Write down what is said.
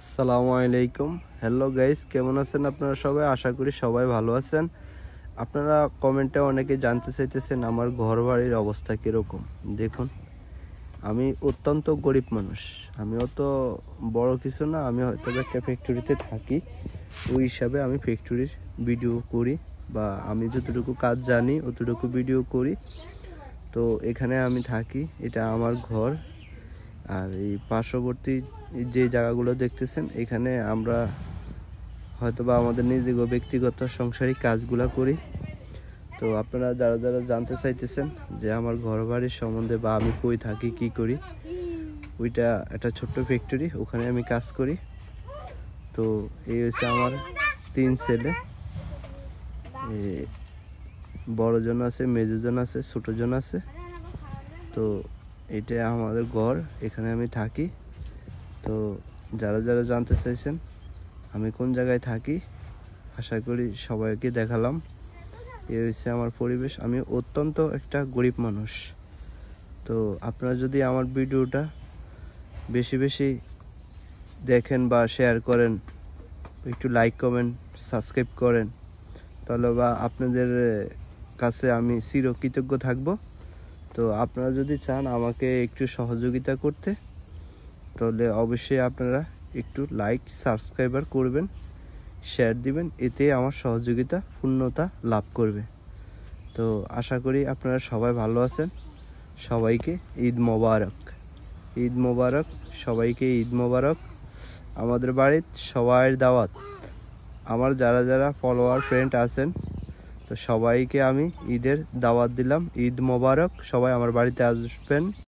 আসসালামু আলাইকুম। Hello guys, কেমন আছেন আপনারা সবাই? আশা করি সবাই ভালো আছেন। আপনারা কমেন্টে অনেকে জানতে চাইতেছেন আমার ঘর বাড়ির অবস্থা কীরকম। দেখুন, আমি অত্যন্ত গরিব মানুষ। আমি অত বড় কিছু না, আমি হয়তো একটা ফ্যাক্টরিতে থাকি। ওই হিসাবে আমি ফ্যাক্টরির ভিডিও করি, বা আমি যতটুকু কাজ জানি অতটুকু ভিডিও করি। তো এখানে আমি থাকি, এটা আমার ঘর। আর এই পার্শ্ববর্তী যে জায়গাগুলো দেখতেছেন, এখানে আমরা হয়তোবা আমাদের নিজেদের ব্যক্তিগত সাংসারিক কাজগুলো করি। তো আপনারা যারা যারা জানতে চাইতেছেন যে আমার ঘর বাড়ির সম্বন্ধে, বা আমি কই থাকি কি করি, ওইটা একটা ছোট্ট ফ্যাক্টরি, ওখানে আমি কাজ করি। তো এই হচ্ছে আমার 3 ছেলে। বড়জন আছে, মেজোজন আছে, ছোটজন আছে। তো এটা আমাদের ঘর, এখানে আমি থাকি। তো যারা যারা জানতে চাইছেন আমি কোন জায়গায় থাকি, আশা করি সবাইকে দেখালাম। এই হচ্ছে আমার পরিবেশ। আমি অত্যন্ত একটা গরিব মানুষ। তো আপনারা যদি আমার ভিডিওটা বেশি বেশি দেখেন বা শেয়ার করেন, একটু লাইক কমেন্ট সাবস্ক্রাইব করেন, তাহলে বা আপনাদের কাছে আমি চিরকৃতজ্ঞ থাকব। তো আপনারা যদি চান আমাকে একটু সহযোগিতা করতে, তাহলে অবশ্যই আপনারা একটু লাইক সাবস্ক্রাইবার করবেন, শেয়ার দিবেন, এতে আমার সহযোগিতা পূর্ণতা লাভ করবে। তো আশা করি আপনারা সবাই ভালো আছেন। সবাইকে ঈদ মোবারক। ঈদ মোবারক, সবাইকে ঈদ মোবারক। আমাদের বাড়ির সবাইয়ের দাওয়াত। আমার যারা যারা ফলোয়ার ফ্রেন্ড আছেন, তো সবাইকে আমি ঈদের দাওয়াত দিলাম। ঈদ মোবারক, সবাই আমার বাড়িতে আসবেন।